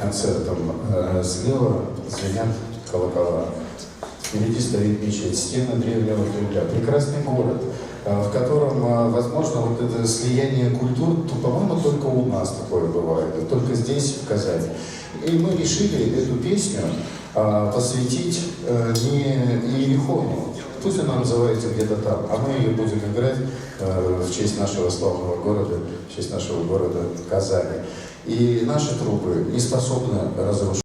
концертом. Слева звенят колокола. Впереди стоит мечеть, стены древнего Кремля. Прекрасный город, в котором, возможно, вот это слияние культур, по-моему, только у нас такое бывает, только здесь, в Казани. И мы решили эту песню посвятить не Иерихону, пусть она называется где-то там, а мы ее будем играть в честь нашего славного города, в честь нашего города Казани. И наши трупы не способны разрушить.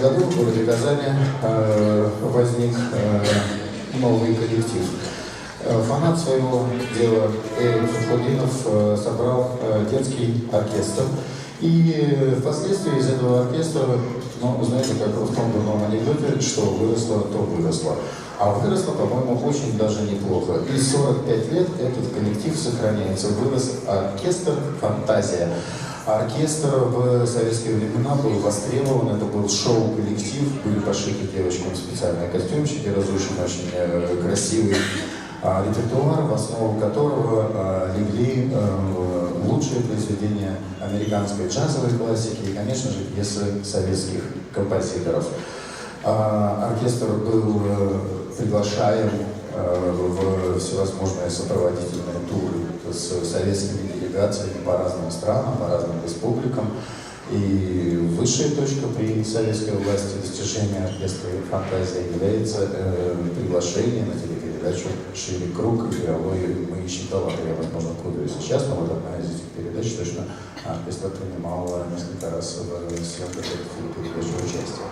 году в городе Казани возник новый коллектив. Фанат своего дела Эрик Фатхудинов собрал детский оркестр. И впоследствии из этого оркестра, ну, знаете, как в том дурном анекдоте, что выросло, то выросло. А выросло, по-моему, очень даже неплохо. И 45 лет этот коллектив сохраняется. Вырос оркестр «Фантазия». Оркестр в советские времена был востребован, это был шоу-коллектив, были пошиты девочкам специальные костюмчики, разучен очень красивый репертуар, в основу которого легли лучшие произведения американской джазовой классики и, конечно же, пьесы советских композиторов. Оркестр был приглашаем в всевозможные сопроводительные туры с советскими делегациями по разным странам, по разным республикам. И высшая точка при советской власти достижения оркестра «Фантазия» является приглашение на телепередачу «Шире круг», игровой «Мы ищем таланты». Я, возможно, путаю сейчас, но вот одна из этих передач точно оркестр принимал несколько раз в съемках этих передач участие.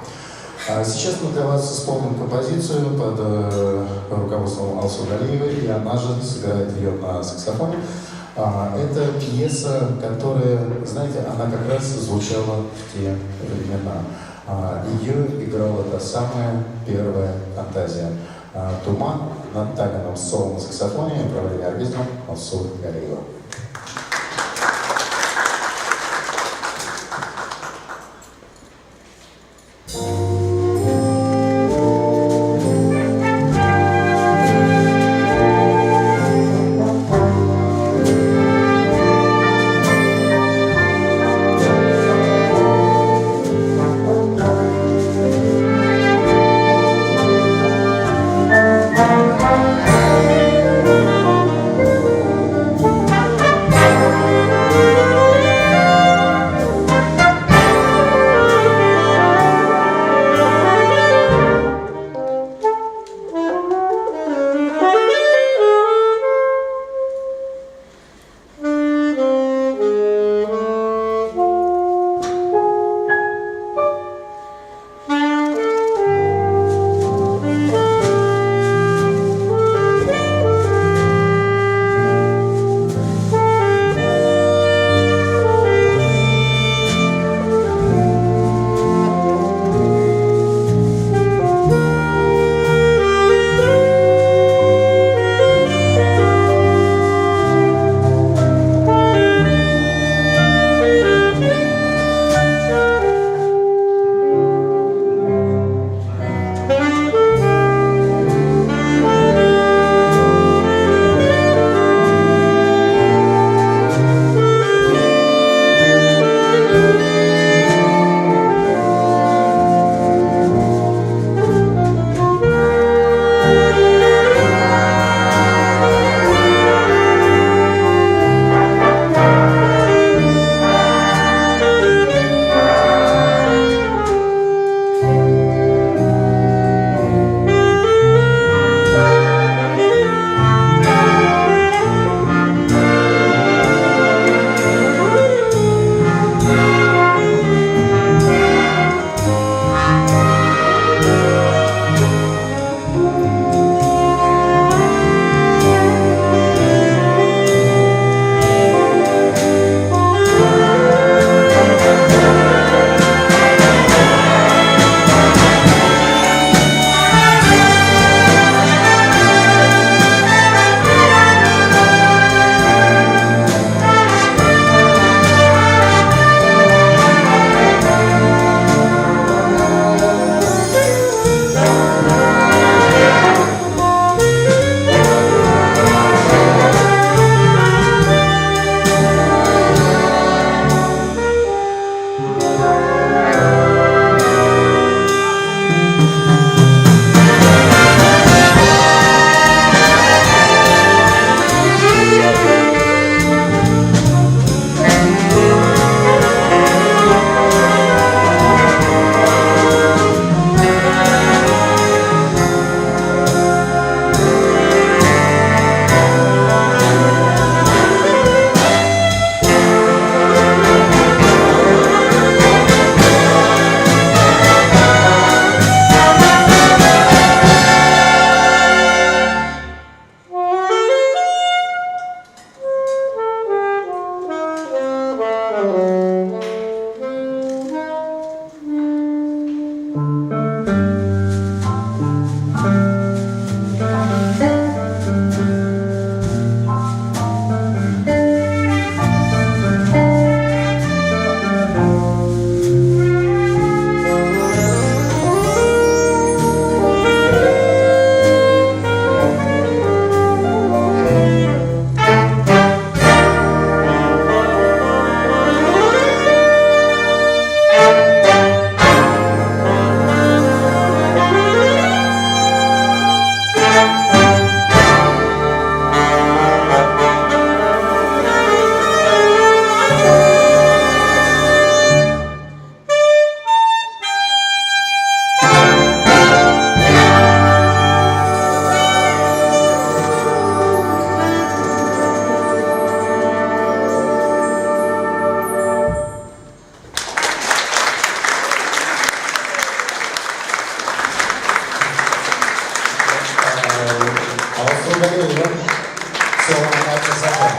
Сейчас мы для вас исполним композицию под руководством Алсу Галиевой, и она же сыграет ее на саксофоне. Это пьеса, которая, знаете, она как раз звучала в те времена. Ее играла та самая первая «Фантазия». «Туман» на тагановом соло на саксофоне, управление оркестром Алсу Галиева. Все, это закон.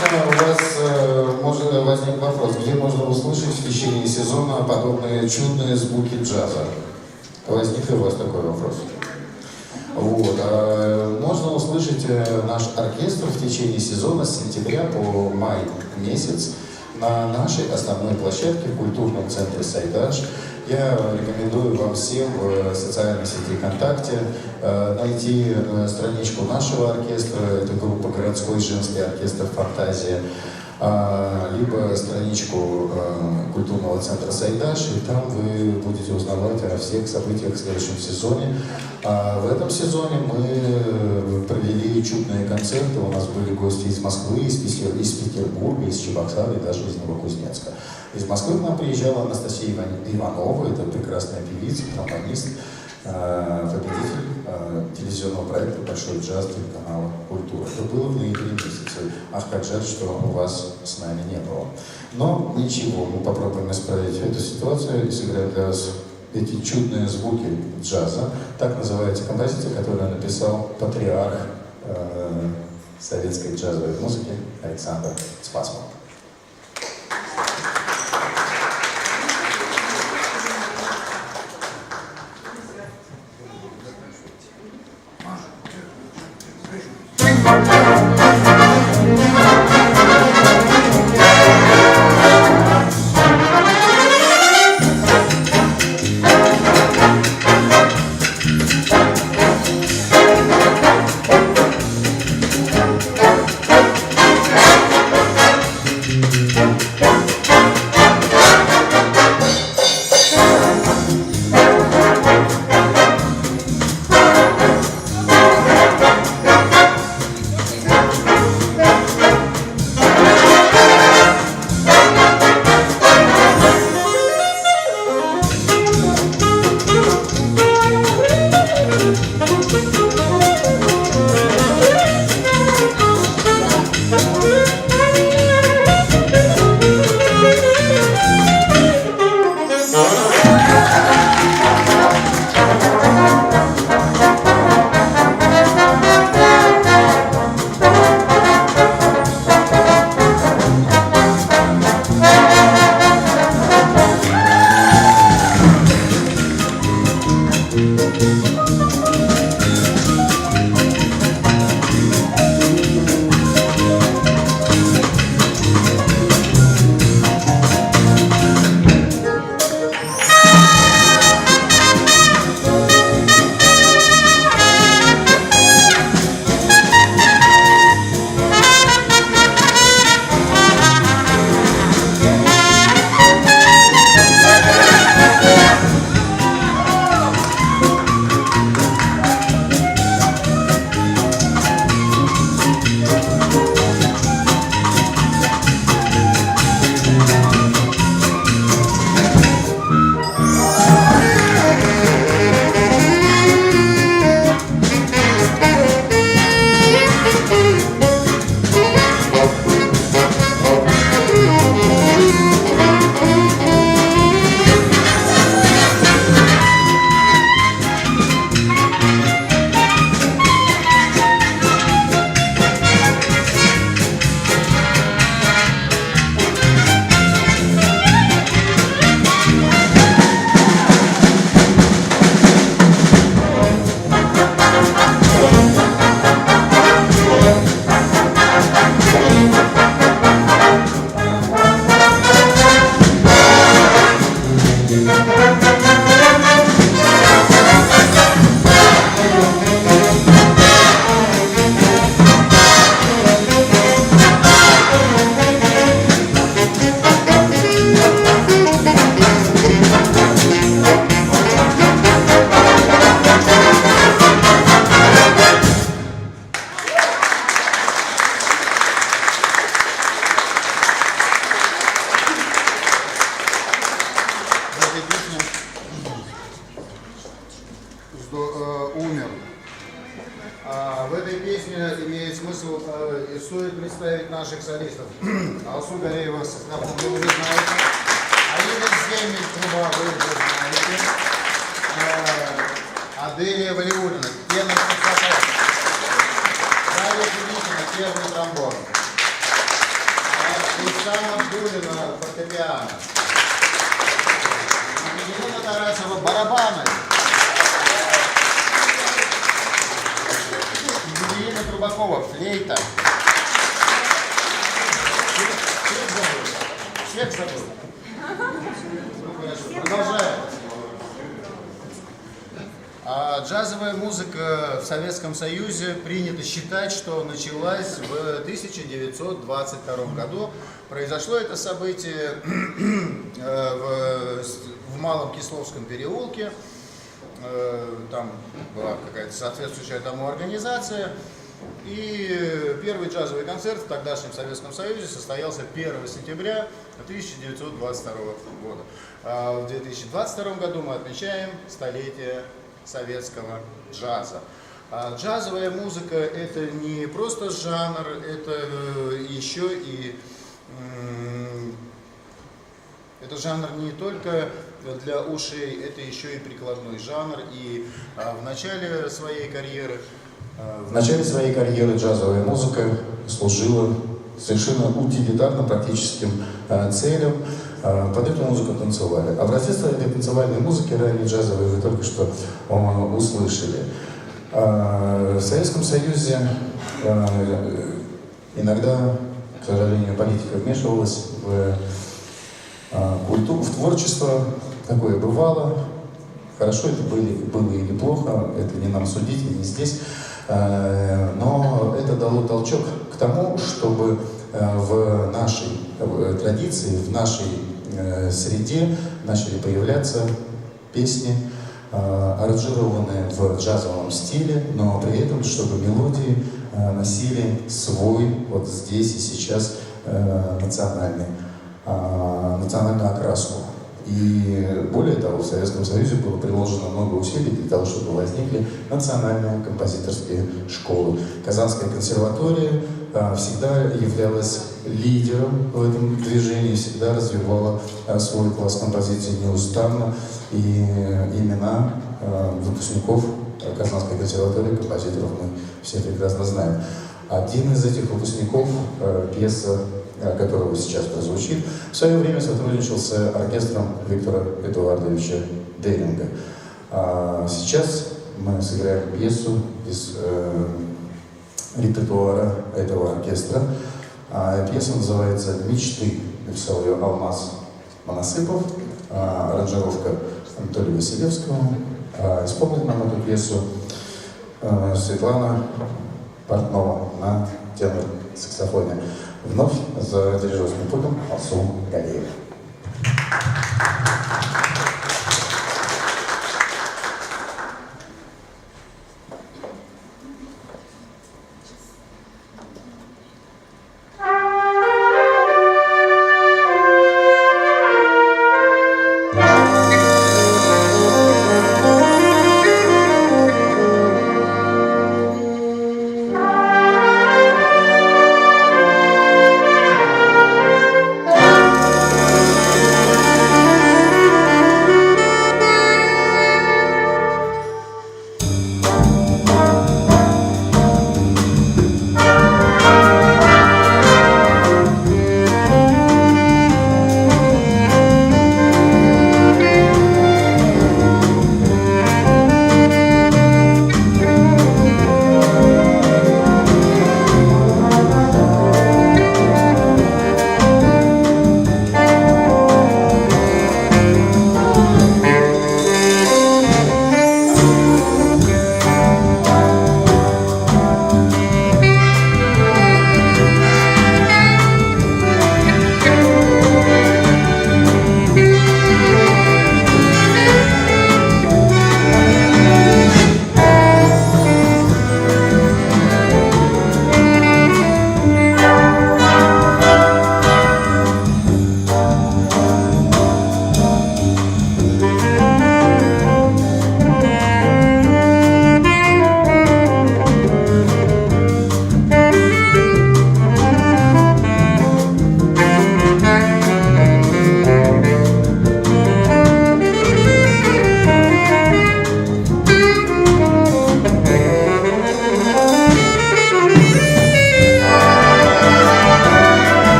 Возможно, у вас может возник вопрос, где можно услышать в течение сезона подобные чудные звуки джаза? Возник ли у вас такой вопрос? Вот. Можно услышать наш оркестр в течение сезона с сентября по май месяц на нашей основной площадке в культурном центре «Сайдаш». Я рекомендую вам всем в социальной сети ВКонтакте найти страничку нашего оркестра, это группа «Городской женский оркестр «Фантазия», либо страничку культурного центра «Сайдаш», и там вы будете узнавать о всех событиях в следующем сезоне. В этом сезоне мы провели чудные концерты, у нас были гости из Москвы, из Петербурга, из Чебоксара и даже из Новокузнецка. Из Москвы к нам приезжала Анастасия Иванова, это прекрасная певица, тромбонист, победитель телевизионного проекта «Большой джаз» телеканала «Культура». Это было в ноябре месяце. Ах, как жаль, что у вас с нами не было. Но ничего, мы попробуем исправить эту ситуацию и сыграем для вас эти чудные звуки джаза. Так называется композиция, которую написал патриарх советской джазовой музыки Александр Спасман. В этой песне имеет смысл и стоит представить наших солистов. Алсу Гареева, напомню, вы знаете. Аида Земель, труба, вы уже знаете. Аделия Валиуллина, пена на фортепиано. Ангелина Тарасова барабаны. Екатерина Трубакова флейта. Всех забыл. Ну, хорошо. Продолжаем. Джазовая музыка в Советском Союзе принято считать, что началась в 1922 году. Произошло это событие в Малом Кисловском переулке. Там была какая-то соответствующая тому организация. И первый джазовый концерт в тогдашнем Советском Союзе состоялся 1 сентября 1922 года. А в 2022 году мы отмечаем столетие советского джаза. Джазовая музыка — это не просто жанр, это еще и это жанр не только для ушей, это еще и прикладной жанр. И в начале своей карьеры джазовая музыка служила совершенно утилитарно практическим целям. Под эту музыку танцевали. Образец этой танцевальной музыки ранее джазовой вы только что услышали. В Советском Союзе иногда, к сожалению, политика вмешивалась в культуру, в творчество. Такое бывало. Хорошо это было или плохо, это не нам судить, и не здесь. Но это дало толчок к тому, чтобы в нашей традиции, в нашей среде начали появляться песни, аранжированные в джазовом стиле, но при этом, чтобы мелодии носили свой, вот здесь и сейчас, национальную окраску. И более того, в Советском Союзе было приложено много усилий для того, чтобы возникли национальные композиторские школы. Казанская консерватория всегда являлась лидером в этом движении, всегда развивала свой класс композиции неустанно, и имена выпускников Казанской консерватории, композиторов, мы все прекрасно знаем. Один из этих выпускников, пьеса которого сейчас прозвучит, в свое время сотрудничал с оркестром Виктора Эдуардовича Делинга. Сейчас мы сыграем пьесу из репертуара этого оркестра. Пьеса называется «Мечты». Написал ее Алмаз Моносыпов, аранжировка Анатолия Василевского. Исполнит нам эту пьесу Светлана Портнова на тенор-саксофоне. Вновь за дирижерским пультом Алсу Галеев.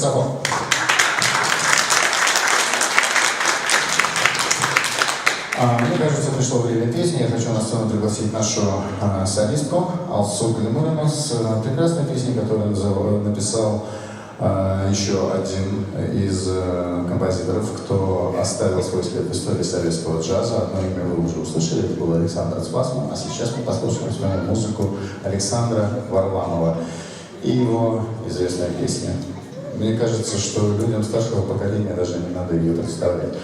саксофон. Мне кажется, пришло время песни. Я хочу на сцену пригласить нашу солистку Алсу Глимурину с прекрасной песней, которую написал еще один из композиторов, кто оставил свой след в истории советского джаза. Одно имя вы уже услышали, это был Александр Цвасман, а сейчас мы послушаем с вами музыку Александра Варламова и его известная песня. Мне кажется, что людям старшего поколения даже не надо ее представлять.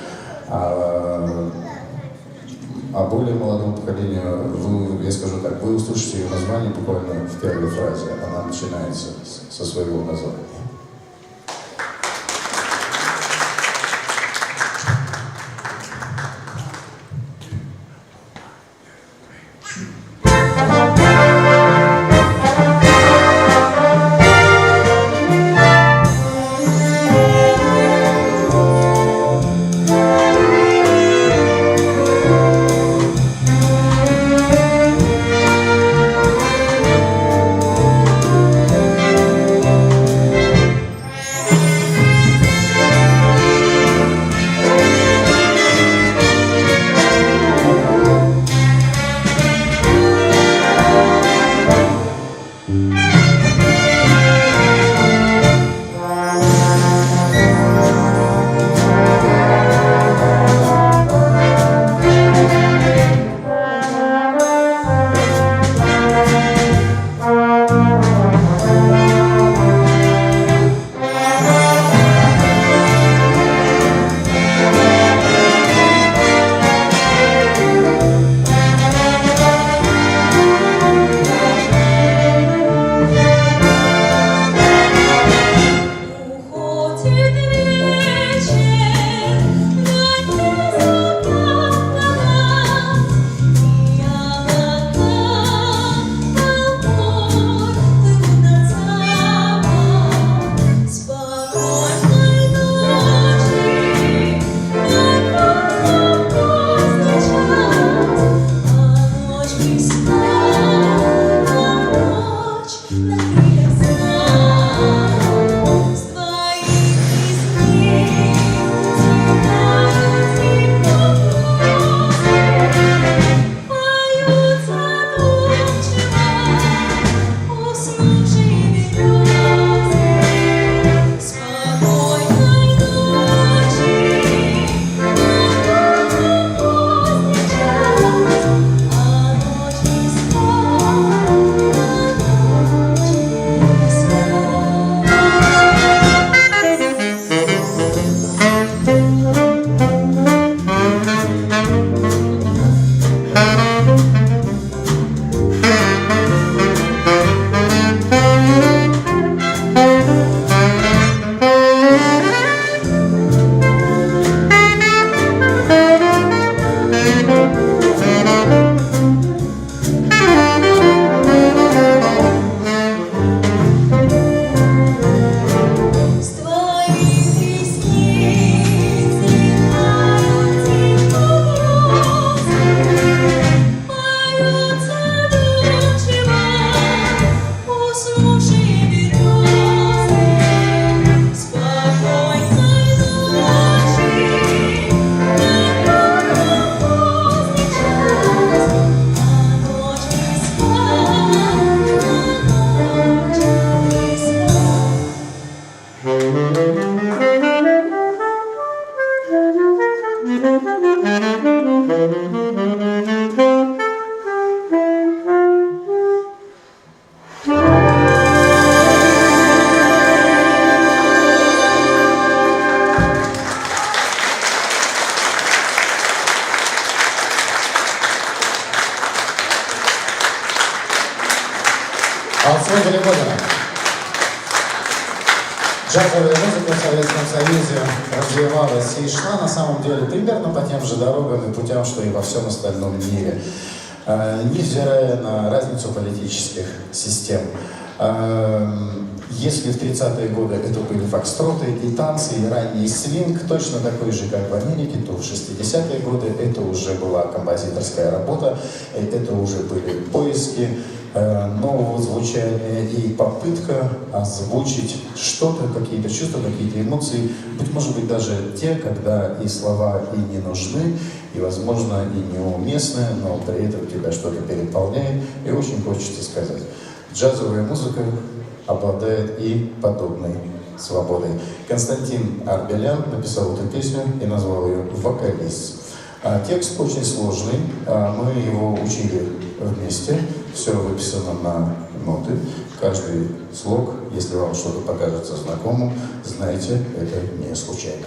А более молодому поколению, я скажу так, вы услышите ее название буквально в первой фразе. Она начинается со своего названия. Алсу Глимурина. Джазовая музыка в Советском Союзе развивалась и шла на самом деле примерно по тем же дорогам и путям, что и во всем остальном мире, невзирая на разницу политических систем. Если в 30-е годы это были фокстроты и танцы, и ранний свинг, точно такой же, как в Америке, то в 60-е годы это уже была композиторская работа, это уже были поиски нового звучания и попытка озвучить что-то, какие-то чувства, какие-то эмоции, может быть, даже те, когда и слова и не нужны, и, возможно, и неуместны, но при этом тебя что-то переполняет, и очень хочется сказать. Джазовая музыка обладает и подобной свободой. Константин Арбелян написал эту песню и назвал ее «Вокалист». Текст очень сложный, мы его учили вместе, все выписано на ноты, каждый слог, если вам что-то покажется знакомым, знайте, это не случайно.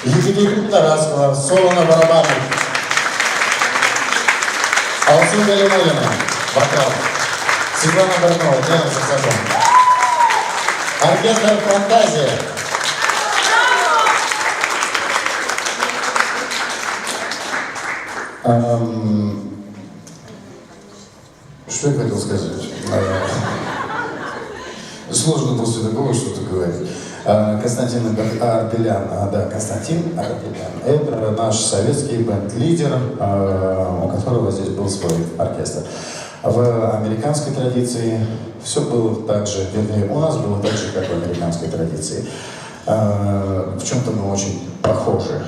Екатерина Тарасова, соло на барабанах. Алсу Галимуллина, вокал. Светлана Барнова, тенор-саксофон. Оркестр «Фантазия». Что я хотел сказать? Сложно после такого что-то говорить. Константин Арбелян, да, Константин Арбелян. Это наш советский бенд-лидер, у которого здесь был свой оркестр. В американской традиции все было так же, вернее, у нас было так же, как в американской традиции. В чем-то мы очень похожи.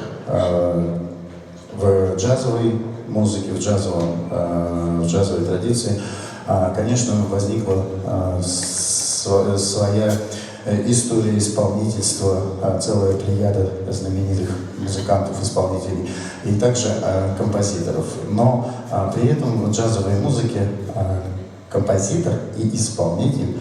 В джазовой музыке, в джазовой традиции, конечно, возникла своя история исполнительства, целая плеяда знаменитых музыкантов, исполнителей и также композиторов. Но при этом в джазовой музыке композитор и исполнитель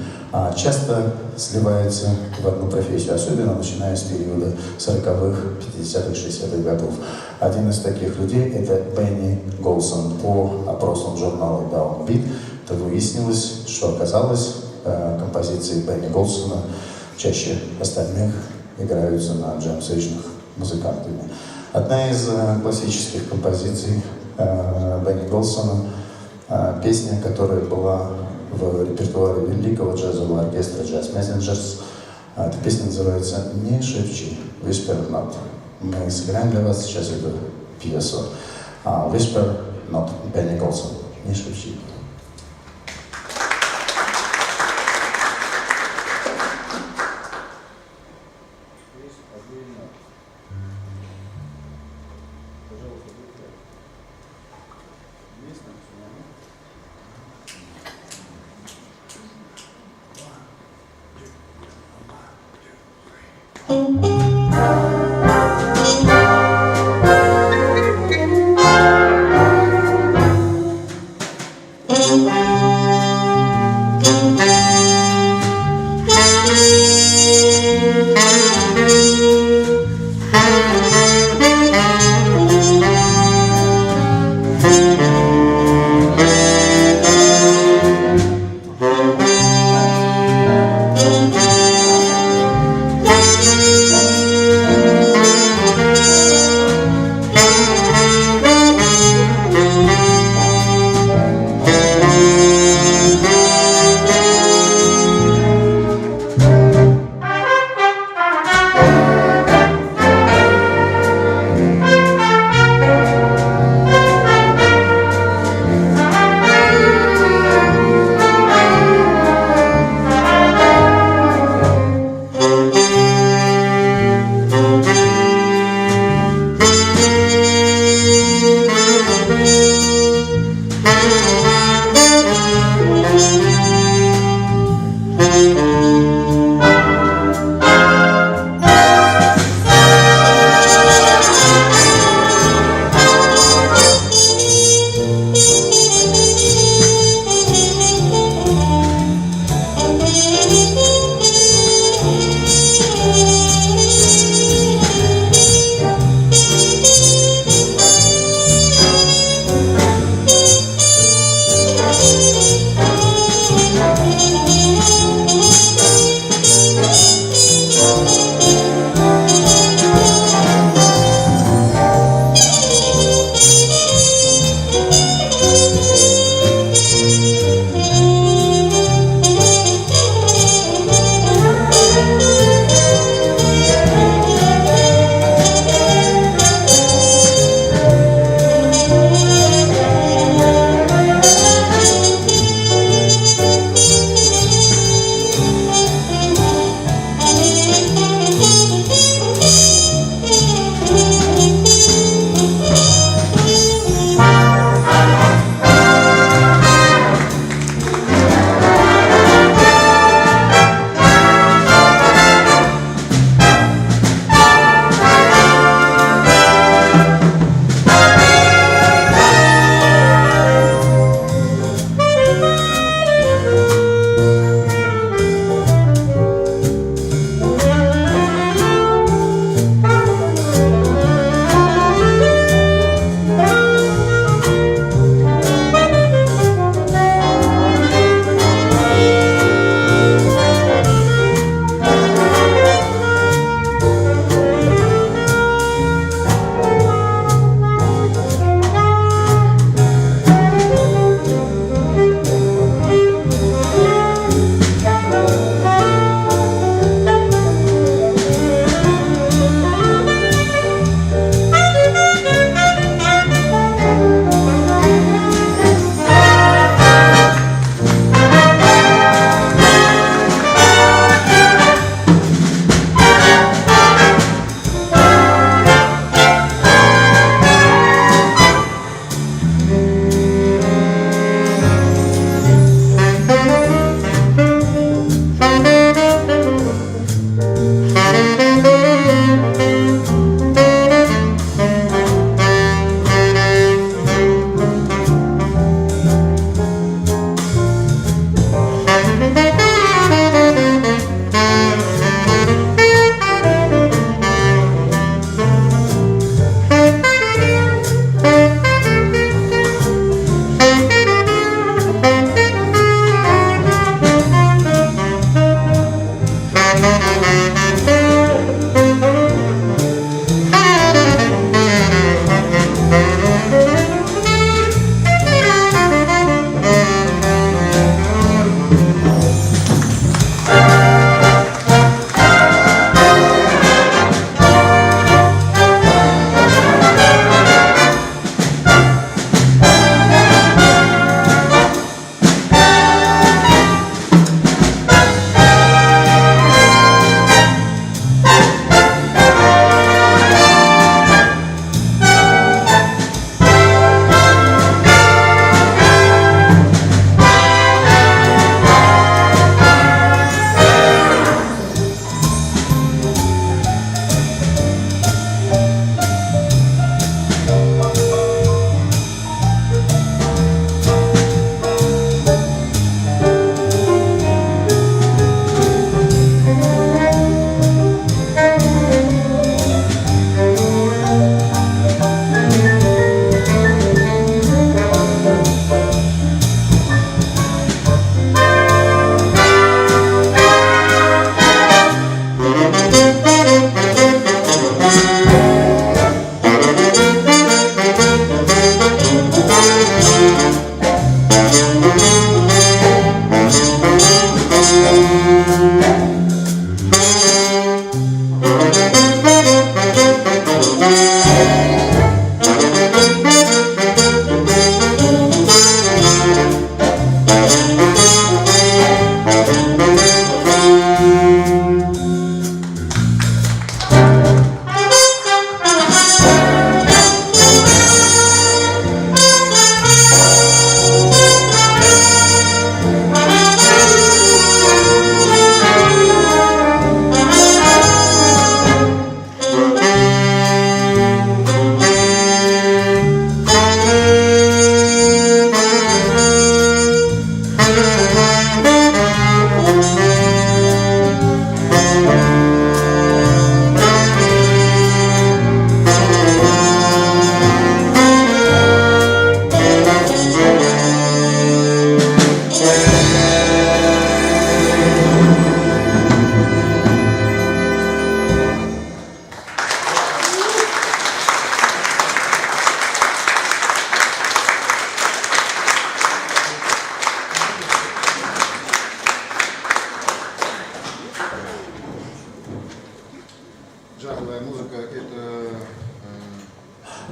часто сливается в одну профессию, особенно начиная с периода 40-х, 50-х, 60-х годов. Один из таких людей — это Бенни Голсон. По опросам журнала Downbeat выяснилось, что оказалось, композиции Бенни Голсона чаще остальных играются на джем-сейшнах музыкантами. Одна из классических композиций Бенни Голсона, песня, которая была в репертуаре великого джазового оркестра Jazz Messengers. Эта песня называется «Не шепчи», «Whisper Not». Мы сыграем для вас сейчас эту пьесу. «Whisper Not», Бенни Голсон, «Не шепчи».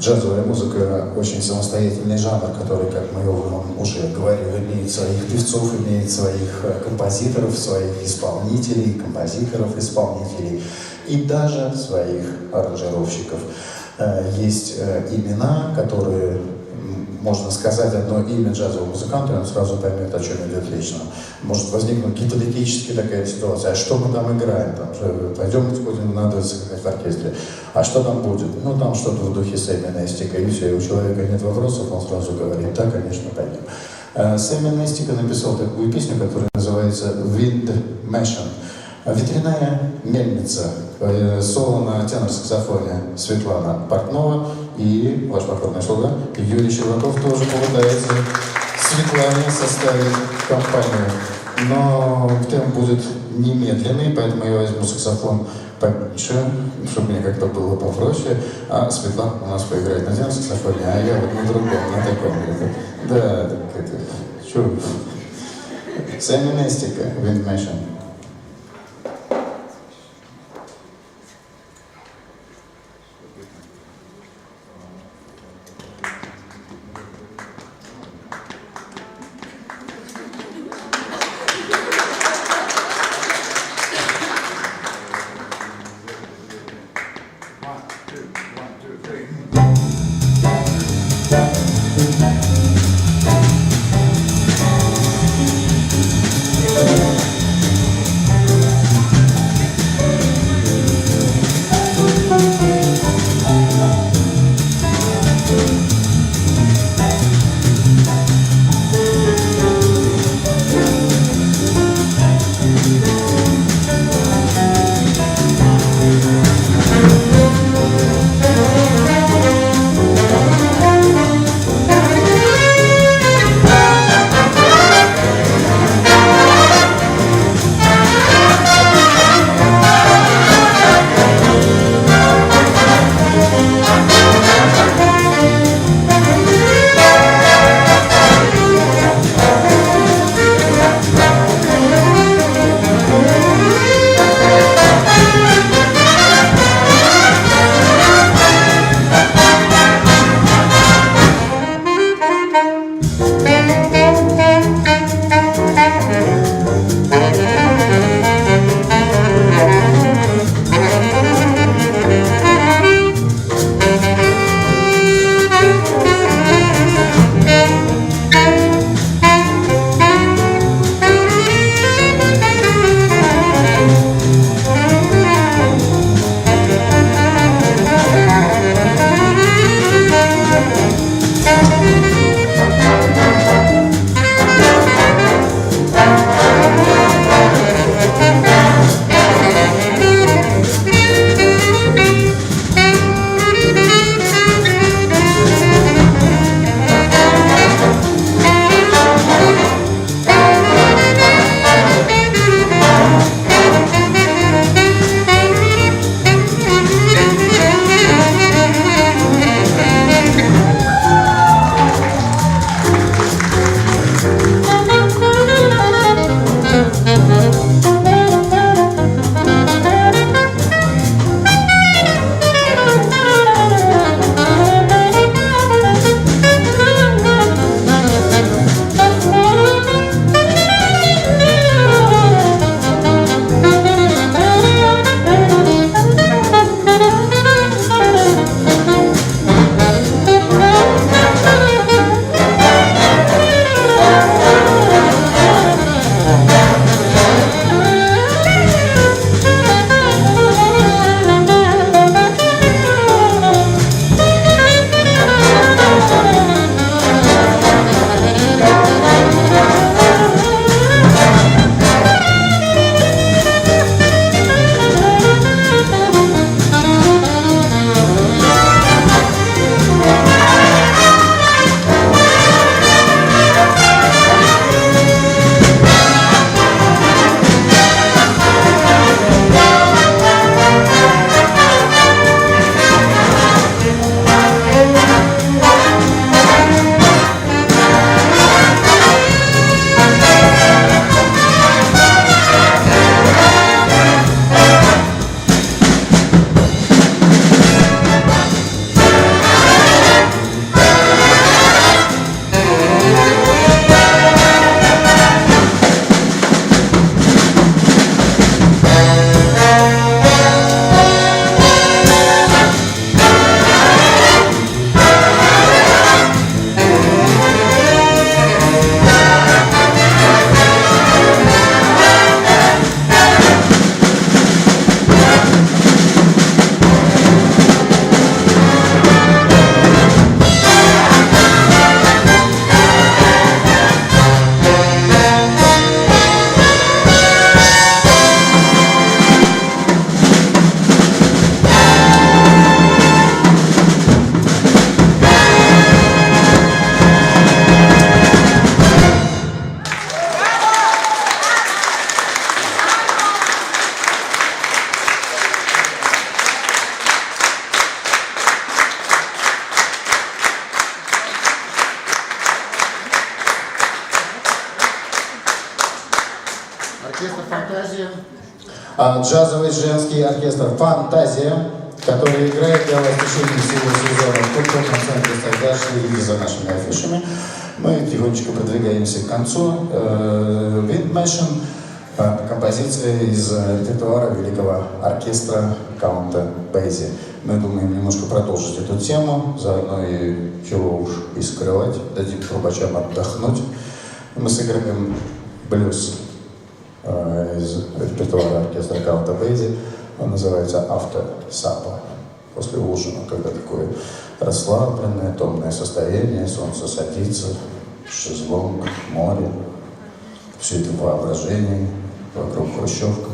Джазовая музыка очень самостоятельный жанр, который, как мы уже говорили, имеет своих певцов, имеет своих композиторов, своих исполнителей, композиторов, исполнителей и даже своих аранжировщиков. Есть имена, которые, можно сказать, одно имя джазового музыканта, и он сразу поймет, о чем идет речь. Может возникнуть гипотетически такая ситуация: а что мы там играем? Там, пойдем, будем, надо сыграть в оркестре. А что там будет? Ну, там что-то в духе Сэмми Нестика, и все, и у человека нет вопросов, он сразу говорит: да, конечно, пойдем. Сэмми Нестика написал такую песню, которая называется «Wind Machine». Ветряная мельница. Соло на тенор-саксофоне Светлана Портнова и ваш покорный слуга Юрий Щербаков тоже попытается Светлане составить компанию. Но темп будет немедленный, поэтому я возьму саксофон поменьше, чтобы мне как-то было попроще. А Светлана у нас поиграет на тенор-саксофоне, а я вот на другом, на таком. Да, так это... Чё? Сэмми Нестика, Wind Machine. Оркестр «Фантазия». Джазовый женский оркестр «Фантазия», который играет для вас в течение всего сезона в культурном центре «Сагаш». Следите за нашими афишами. Мы тихонечко продвигаемся к концу. «Windmachine» — композиция из репертуара великого оркестра Каунта Бейзи. Мы думаем немножко продолжить эту тему, заодно и чего уж и скрывать, дадим трубачам отдохнуть. Мы сыграем блюз из репертуара оркестра Каунта Бейзи. Он называется «After Supper». После ужина, когда такое расслабленное, томное состояние, солнце садится, шезлонг, море, все это в воображении, вокруг хрущевка.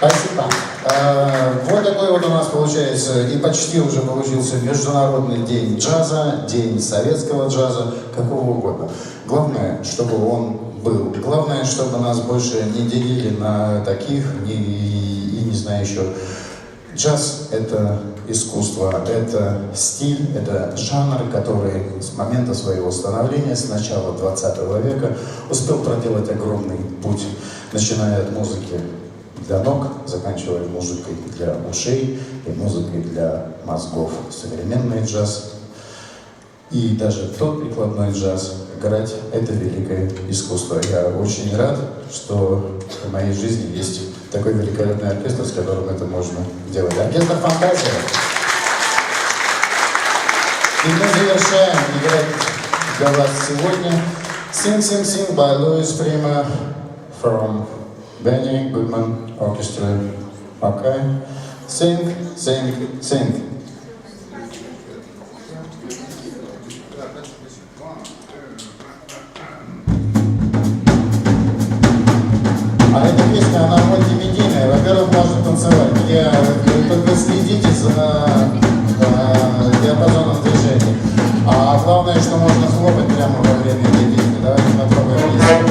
Спасибо. Вот такой вот у нас получается, и почти уже получился Международный день джаза, день советского джаза, какого угодно. Главное, чтобы он был. Главное, чтобы нас больше не делили на таких и не знаю еще. Джаз — это искусство, это стиль, это жанр, который с момента своего становления, с начала 20 века, успел проделать огромный путь, начиная от музыки для ног, заканчивая музыкой для ушей и музыкой для мозгов. Современный джаз и даже тот прикладной джаз играть — это великое искусство. Я очень рад, что в моей жизни есть такой великолепный оркестр, с которым это можно делать. Оркестр «Фантазия». И мы завершаем играть для вас сегодня «Sing, Sing, Sing» by Louis Prima from Benny Goodman Orchestra. Okay? Sing, sing, sing. А эта песня, она мультимедийная. Во-первых, можно танцевать. Только следите за диапазоном движений. А главное, что можно хлопать прямо во время этой песни. Давайте попробуем вместе.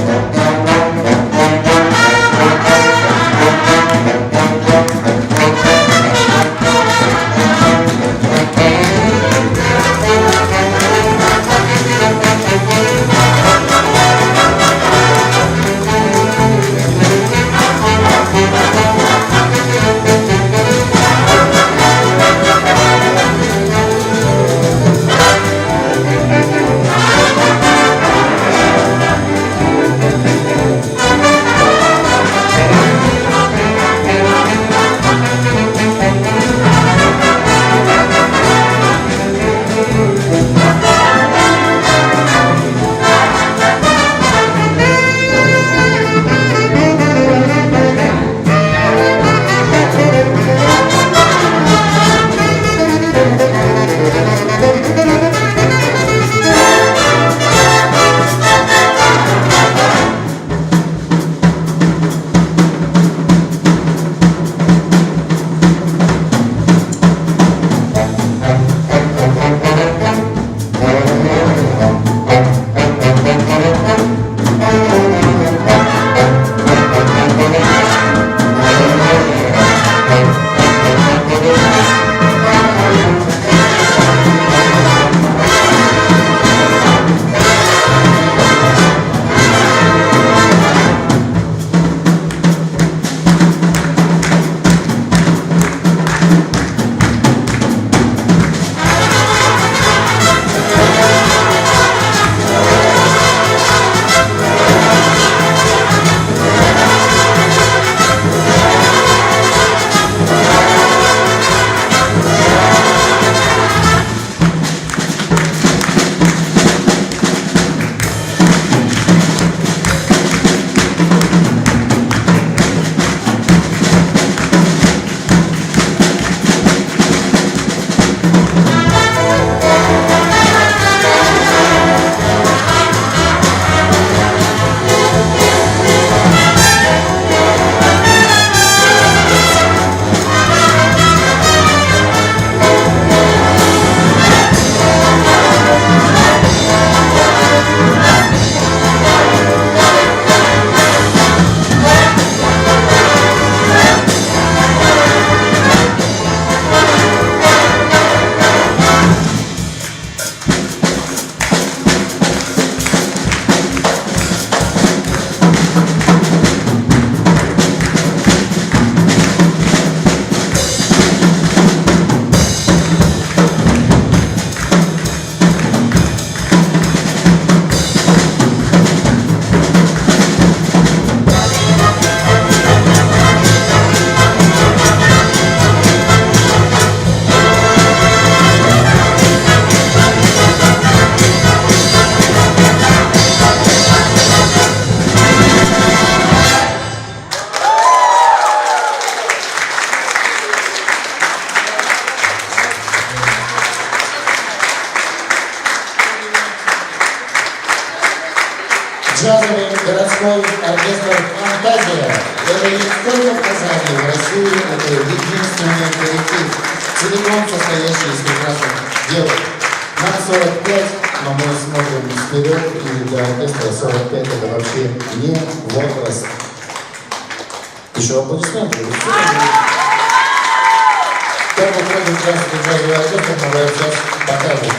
Джазовый городской оркестр «Фантазия». Это не только в Казани, в России, это единственный коллектив, целиком состоящий из прекрасных девок. Нам 45, но мы смотрим вперед, и для оркестра 45 это вообще не возраст. Еще аплодисменты. Как выходит джазовый оркестр, мы сейчас покажем.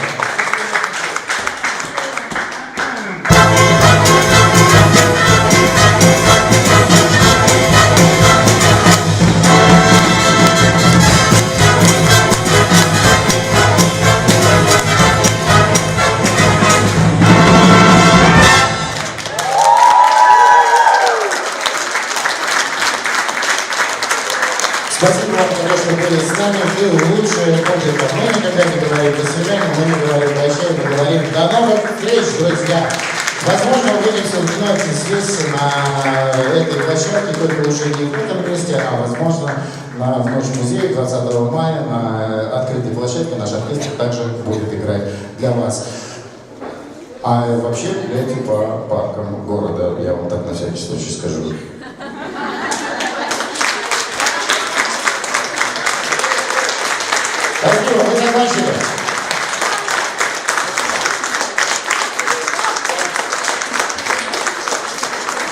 Спасибо вам, что были с нами. Вы лучшие публика. Мы никогда не говорим до свидания, мы не говорим прощай, мы говорим до новых встреч, друзья. Возможно, увидимся вновь здесь, на этой площадке, только уже не в этом месте, а возможно, в Ночь музея 20 мая на открытой площадке наш оркестр также будет играть для вас. А вообще гуляйте по паркам города, я вам так на всякий случай скажу. Спасибо, мы закончили.